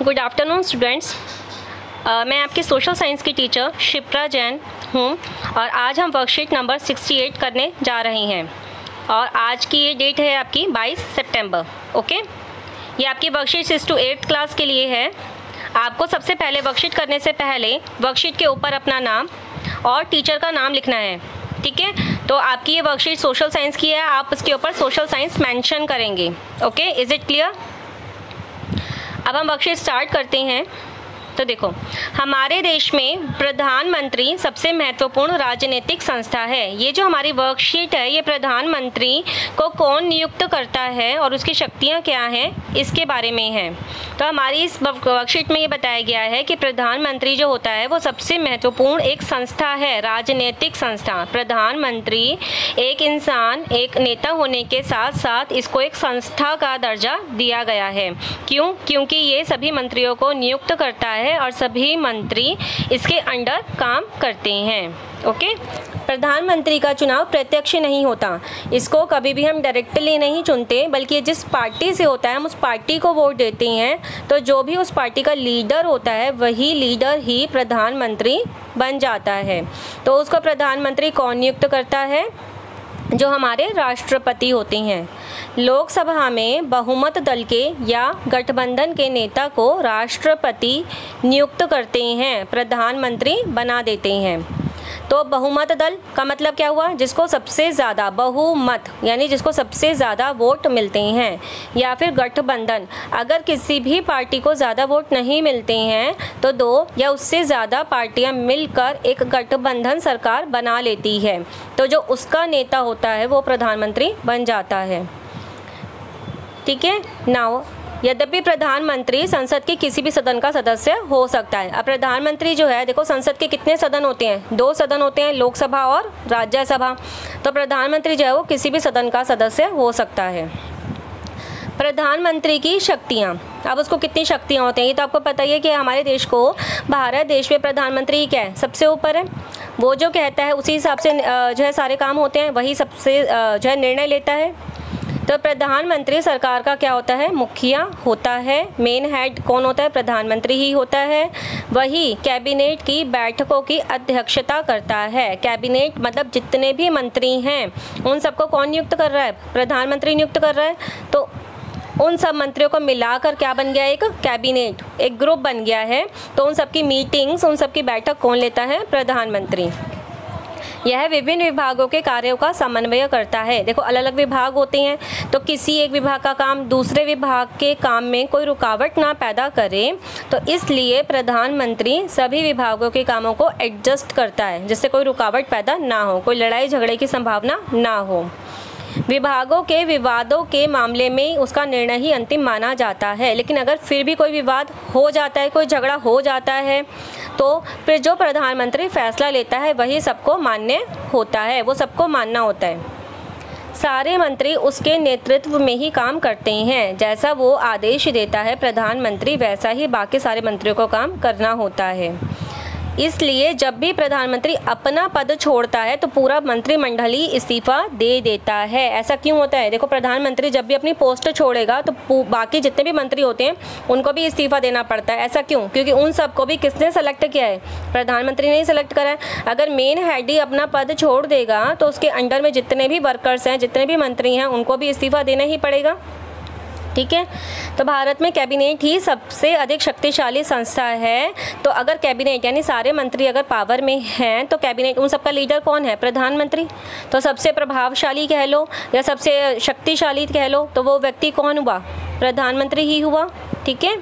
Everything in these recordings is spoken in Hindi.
Good afternoon students. मैं आपकी सोशल साइंस की टीचर शिप्रा जैन हूँ और आज हम वर्कशीट नंबर 68 करने जा रहे हैं और आज की ये डेट है आपकी 22 सितंबर। ओके, ये आपकी वर्कशीट 6 to 8 क्लास के लिए है। आपको सबसे पहले वर्कशीट करने से पहले वर्कशीट के ऊपर अपना नाम और टीचर का नाम लिखना है। ठीक है, तो आपकी ये वर्कशीट सोशल साइंस की है, आप उसके ऊपर सोशल साइंस मेंशन करेंगे। Okay, is it clear? अब हम वर्कशीट स्टार्ट करते हैं। तो देखो, हमारे देश में प्रधानमंत्री सबसे महत्वपूर्ण राजनीतिक संस्था है। ये जो हमारी वर्कशीट है, ये प्रधानमंत्री को कौन नियुक्त करता है और उसकी शक्तियाँ क्या हैं, इसके बारे में है। तो हमारी इस वर्कशीट में ये बताया गया है कि प्रधानमंत्री जो होता है वो सबसे महत्वपूर्ण एक संस्था है, राजनीतिक संस्था। प्रधानमंत्री एक इंसान, एक नेता होने के साथ साथ इसको एक संस्था का दर्जा दिया गया है। क्यों? क्योंकि ये सभी मंत्रियों को नियुक्त करता है और सभी मंत्री इसके अंडर काम करते हैं। ओके, प्रधानमंत्री का चुनाव प्रत्यक्ष नहीं होता, इसको कभी भी हम डायरेक्टली नहीं चुनते, बल्कि जिस पार्टी से होता है हम उस पार्टी को वोट देते हैं। तो जो भी उस पार्टी का लीडर होता है वही लीडर ही प्रधानमंत्री बन जाता है। तो उसको प्रधानमंत्री कौन नियुक्त करता है? जो हमारे राष्ट्रपति होते हैं। लोकसभा में बहुमत दल के या गठबंधन के नेता को राष्ट्रपति नियुक्त करते हैं, प्रधानमंत्री बना देते हैं। तो बहुमत दल का मतलब क्या हुआ? जिसको सबसे ज़्यादा, बहुमत यानी जिसको सबसे ज़्यादा वोट मिलते हैं। या फिर गठबंधन, अगर किसी भी पार्टी को ज़्यादा वोट नहीं मिलते हैं तो दो या उससे ज़्यादा पार्टियां मिलकर एक गठबंधन सरकार बना लेती है। तो जो उसका नेता होता है वो प्रधानमंत्री बन जाता है। ठीक है, नाउ यद्यपि प्रधानमंत्री संसद के किसी भी सदन का सदस्य हो सकता है। अब प्रधानमंत्री जो है, देखो संसद के कितने सदन होते हैं? 2 सदन होते हैं, लोकसभा और राज्यसभा। तो प्रधानमंत्री जो है वो किसी भी सदन का सदस्य हो सकता है। प्रधानमंत्री की शक्तियाँ, अब उसको कितनी शक्तियाँ होती हैं ये तो आपको पता ही है कि हमारे देश को, भारत देश में प्रधानमंत्री क्या है? सबसे ऊपर है। वो जो कहता है उसी हिसाब से जो है सारे काम होते हैं, वही सबसे जो है निर्णय लेता है। तो प्रधानमंत्री सरकार का क्या होता है? मुखिया होता है। मेन हेड कौन होता है? प्रधानमंत्री ही होता है। वही कैबिनेट की बैठकों की अध्यक्षता करता है। कैबिनेट मतलब जितने भी मंत्री हैं उन सबको कौन नियुक्त कर रहा है? प्रधानमंत्री नियुक्त कर रहा है। तो उन सब मंत्रियों को मिलाकर क्या बन गया? एक कैबिनेट, एक ग्रुप बन गया है। तो उन सबकी मीटिंग्स, उन सबकी बैठक कौन लेता है? प्रधानमंत्री। यह विभिन्न विभागों के कार्यों का समन्वय करता है। देखो अलग अलग विभाग होते हैं, तो किसी एक विभाग का काम दूसरे विभाग के काम में कोई रुकावट ना पैदा करे, तो इसलिए प्रधानमंत्री सभी विभागों के कामों को एडजस्ट करता है जिससे कोई रुकावट पैदा ना हो, कोई लड़ाई झगड़े की संभावना ना हो। विभागों के विवादों के मामले में उसका निर्णय ही अंतिम माना जाता है। लेकिन अगर फिर भी कोई विवाद हो जाता है, कोई झगड़ा हो जाता है, तो फिर जो प्रधानमंत्री फैसला लेता है वही सबको मान्य होता है, वो सबको मानना होता है। सारे मंत्री उसके नेतृत्व में ही काम करते हैं। जैसा वो आदेश देता है प्रधानमंत्री, वैसा ही बाकी सारे मंत्रियों को काम करना होता है। इसलिए जब भी प्रधानमंत्री अपना पद छोड़ता है तो पूरा मंत्रिमंडल ही इस्तीफा दे देता है। ऐसा क्यों होता है? देखो प्रधानमंत्री जब भी अपनी पोस्ट छोड़ेगा तो बाकी जितने भी मंत्री होते हैं उनको भी इस्तीफा देना पड़ता है। ऐसा क्यों? क्योंकि उन सबको भी किसने सेलेक्ट किया है? प्रधानमंत्री ने ही सेलेक्ट करा है। अगर मेन हेड ही अपना पद छोड़ देगा तो उसके अंडर में जितने भी वर्कर्स हैं, जितने भी मंत्री हैं, उनको भी इस्तीफा देना ही पड़ेगा। ठीक है, तो भारत में कैबिनेट ही सबसे अधिक शक्तिशाली संस्था है। तो अगर कैबिनेट यानी सारे मंत्री अगर पावर में हैं तो कैबिनेट, उन सबका लीडर कौन है? प्रधानमंत्री। तो सबसे प्रभावशाली कह लो या सबसे शक्तिशाली कह लो, तो वो व्यक्ति कौन हुआ? प्रधानमंत्री ही हुआ। ठीक है,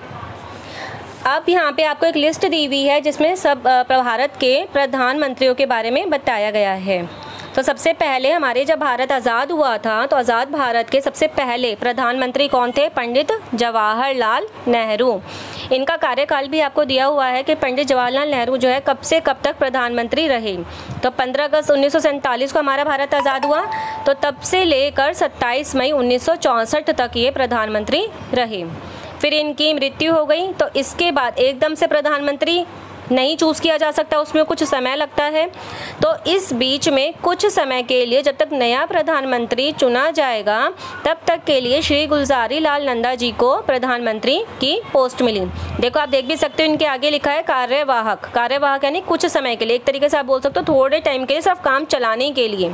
अब यहाँ पे आपको एक लिस्ट दी हुई है जिसमें सब भारत के प्रधानमंत्रियों के बारे में बताया गया है। तो सबसे पहले हमारे जब भारत आज़ाद हुआ था तो आज़ाद भारत के सबसे पहले प्रधानमंत्री कौन थे? पंडित जवाहरलाल नेहरू। इनका कार्यकाल भी आपको दिया हुआ है कि पंडित जवाहरलाल नेहरू जो है कब से कब तक प्रधानमंत्री रहे। तो 15 अगस्त 1947 को हमारा भारत आज़ाद हुआ, तो तब से लेकर 27 मई 1964 तक ये प्रधानमंत्री रहे। फिर इनकी मृत्यु हो गई, तो इसके बाद एकदम से प्रधानमंत्री नहीं चूज़ किया जा सकता, उसमें कुछ समय लगता है। तो इस बीच में कुछ समय के लिए, जब तक नया प्रधानमंत्री चुना जाएगा, तब तक के लिए श्री गुलजारी लाल नंदा जी को प्रधानमंत्री की पोस्ट मिली। देखो आप देख भी सकते हो, इनके आगे लिखा है कार्यवाहक। कार्यवाहक यानी कुछ समय के लिए, एक तरीके से आप बोल सकते हो थोड़े टाइम के लिए, सिर्फ काम चलाने के लिए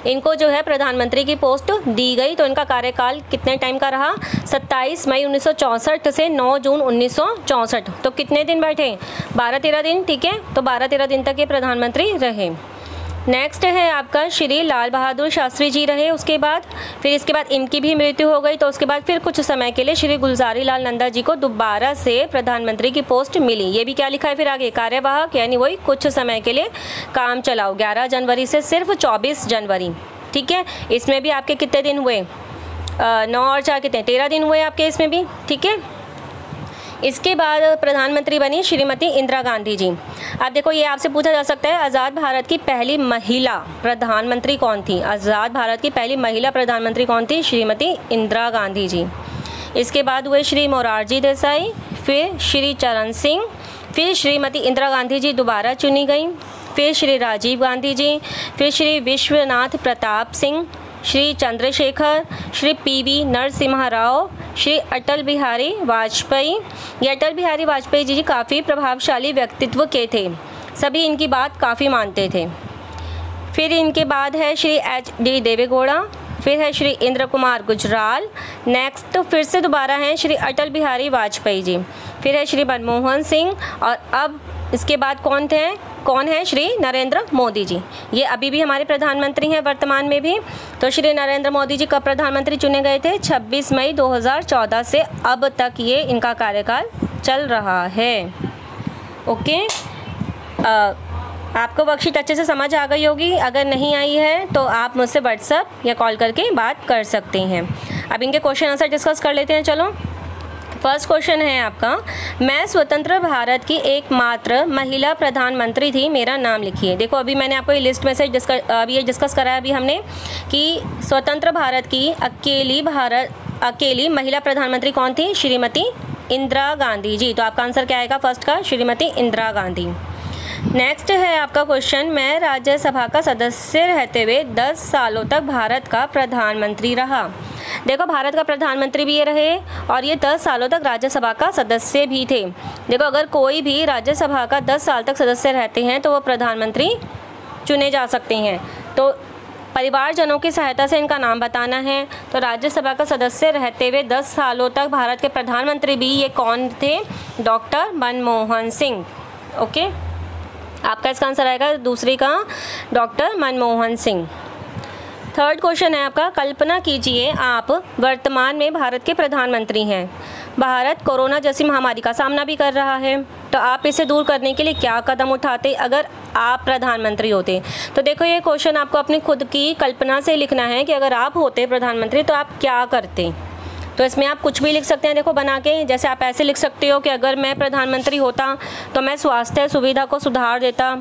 इनको जो है प्रधानमंत्री की पोस्ट दी गई। तो इनका कार्यकाल कितने टाइम का रहा? 27 मई 1964 से 9 जून 1964। तो कितने दिन बैठे? 12-13 दिन। ठीक है, तो 12-13 दिन तक ये प्रधानमंत्री रहे। नेक्स्ट है आपका श्री लाल बहादुर शास्त्री जी रहे। उसके बाद फिर इसके बाद इनकी भी मृत्यु हो गई। तो उसके बाद फिर कुछ समय के लिए श्री गुलजारी लाल नंदा जी को दोबारा से प्रधानमंत्री की पोस्ट मिली। ये भी क्या लिखा है फिर आगे? कार्यवाहक, यानी वही कुछ समय के लिए काम चलाओ। 11 जनवरी से सिर्फ 24 जनवरी। ठीक है, इसमें भी आपके कितने दिन हुए? 9 और 4 कितने? 13 दिन हुए आपके इसमें भी। ठीक है, इसके बाद प्रधानमंत्री बनी श्रीमती इंदिरा गांधी जी। अब देखो ये आपसे पूछा जा सकता है, आज़ाद भारत की पहली महिला प्रधानमंत्री कौन थी? आज़ाद भारत की पहली महिला प्रधानमंत्री कौन थी? श्रीमती इंदिरा गांधी जी। इसके बाद हुए श्री मोरारजी देसाई, फिर श्री चरण सिंह, फिर श्रीमती इंदिरा गांधी जी दोबारा चुनी गई, फिर श्री राजीव गांधी जी, फिर श्री विश्वनाथ प्रताप सिंह, श्री चंद्रशेखर, श्री पीवी नरसिम्हा राव, श्री अटल बिहारी वाजपेयी। ये अटल बिहारी वाजपेयी जी काफ़ी प्रभावशाली व्यक्तित्व के थे, सभी इनकी बात काफ़ी मानते थे। फिर इनके बाद है श्री HD देवेगौड़ा, फिर है श्री इंद्र कुमार गुजराल। नेक्स्ट फिर से दोबारा हैं श्री अटल बिहारी वाजपेयी जी, फिर है श्री मनमोहन सिंह, और अब इसके बाद कौन है? श्री नरेंद्र मोदी जी। ये अभी भी हमारे प्रधानमंत्री हैं वर्तमान में भी। तो श्री नरेंद्र मोदी जी कब प्रधानमंत्री चुने गए थे? 26 मई 2014 से अब तक ये इनका कार्यकाल चल रहा है। ओके, आपको वर्कशीट अच्छे से समझ आ गई होगी। अगर नहीं आई है तो आप मुझसे व्हाट्सएप या कॉल करके बात कर सकते हैं। अब इनके क्वेश्चन आंसर डिस्कस कर लेते हैं। चलो, फर्स्ट क्वेश्चन है आपका, मैं स्वतंत्र भारत की एकमात्र महिला प्रधानमंत्री थी, मेरा नाम लिखिए। देखो अभी मैंने आपको ये लिस्ट में से अभी ये डिस्कस करा है अभी हमने कि स्वतंत्र भारत की अकेली महिला प्रधानमंत्री कौन थी? श्रीमती इंदिरा गांधी जी। तो आपका आंसर क्या आएगा फर्स्ट का? श्रीमती इंदिरा गांधी। नेक्स्ट है आपका क्वेश्चन, मैं राज्यसभा का सदस्य रहते हुए 10 सालों तक भारत का प्रधानमंत्री रहा। देखो भारत का प्रधानमंत्री भी ये रहे और ये 10 सालों तक राज्यसभा का सदस्य भी थे। देखो अगर कोई भी राज्यसभा का 10 साल तक सदस्य रहते हैं तो वो प्रधानमंत्री चुने जा सकते हैं। तो परिवारजनों की सहायता से इनका नाम बताना है। तो राज्यसभा का सदस्य रहते हुए 10 सालों तक भारत के प्रधानमंत्री भी ये कौन थे? डॉक्टर मनमोहन सिंह। ओके, आपका इसका आंसर आएगा दूसरी का, doctor Manmohan Singh. Third question है आपका, कल्पना कीजिए आप वर्तमान में भारत के प्रधानमंत्री हैं। भारत कोरोना जैसी महामारी का सामना भी कर रहा है, तो आप इसे दूर करने के लिए क्या कदम उठाते अगर आप प्रधानमंत्री होते? तो देखो ये क्वेश्चन आपको अपनी खुद की कल्पना से लिखना है कि अगर आप होते प्रधानमंत्री तो आप क्या करते। तो इसमें आप कुछ भी लिख सकते हैं देखो बना के। जैसे आप ऐसे लिख सकते हो कि अगर मैं प्रधानमंत्री होता तो मैं स्वास्थ्य सुविधा को सुधार देता,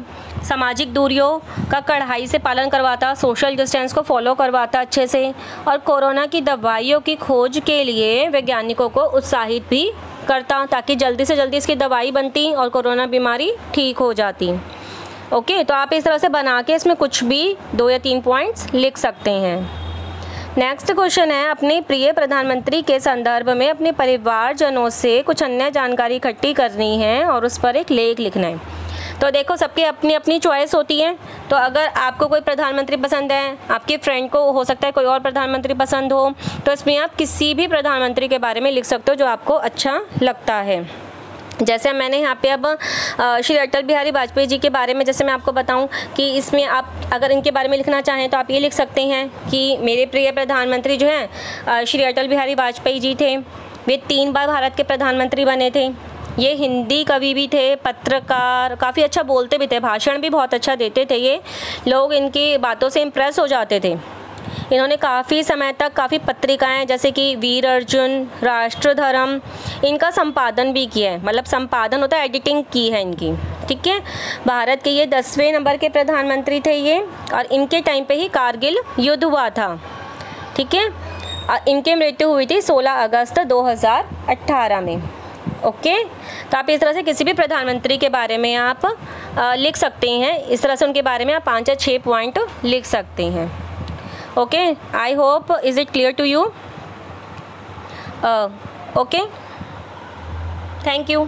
सामाजिक दूरियों का कड़ाई से पालन करवाता, सोशल डिस्टेंस को फॉलो करवाता अच्छे से, और कोरोना की दवाइयों की खोज के लिए वैज्ञानिकों को उत्साहित भी करता ताकि जल्दी से जल्दी इसकी दवाई बनती और कोरोना बीमारी ठीक हो जाती। ओके, तो आप इस तरह से बना के इसमें कुछ भी 2 या 3 पॉइंट्स लिख सकते हैं। नेक्स्ट क्वेश्चन है, अपने प्रिय प्रधानमंत्री के संदर्भ में अपने परिवारजनों से कुछ अन्य जानकारी इकट्ठी करनी है और उस पर एक लेख लिखना है। तो देखो सबकी अपनी अपनी चॉइस होती है। तो अगर आपको कोई प्रधानमंत्री पसंद है, आपके फ्रेंड को हो सकता है कोई और प्रधानमंत्री पसंद हो, तो इसमें आप किसी भी प्रधानमंत्री के बारे में लिख सकते हो जो आपको अच्छा लगता है। जैसे मैंने यहाँ पे अब श्री अटल बिहारी वाजपेयी जी के बारे में जैसे मैं आपको बताऊं कि इसमें आप अगर इनके बारे में लिखना चाहें तो आप ये लिख सकते हैं कि मेरे प्रिय प्रधानमंत्री जो हैं श्री अटल बिहारी वाजपेयी जी थे। वे 3 बार भारत के प्रधानमंत्री बने थे। ये हिंदी कवि भी थे, पत्रकार, काफ़ी अच्छा बोलते भी थे, भाषण भी बहुत अच्छा देते थे। ये लोग इनकी बातों से इम्प्रेस हो जाते थे। इन्होंने काफ़ी समय तक काफ़ी पत्रिकाएं जैसे कि वीर अर्जुन, राष्ट्रधर्म, इनका संपादन भी किया है। मतलब संपादन होता है, एडिटिंग की है इनकी। ठीक है, भारत के ये 10वें नंबर के प्रधानमंत्री थे ये, और इनके टाइम पे ही कारगिल युद्ध हुआ था। ठीक है, इनकी मृत्यु हुई थी 16 अगस्त 2018 में। ओके, तो आप इस तरह से किसी भी प्रधानमंत्री के बारे में आप लिख सकते हैं, इस तरह से उनके बारे में आप 5 या 6 पॉइंट लिख सकते हैं। Okay, I hope is it clear to you? Okay, thank you.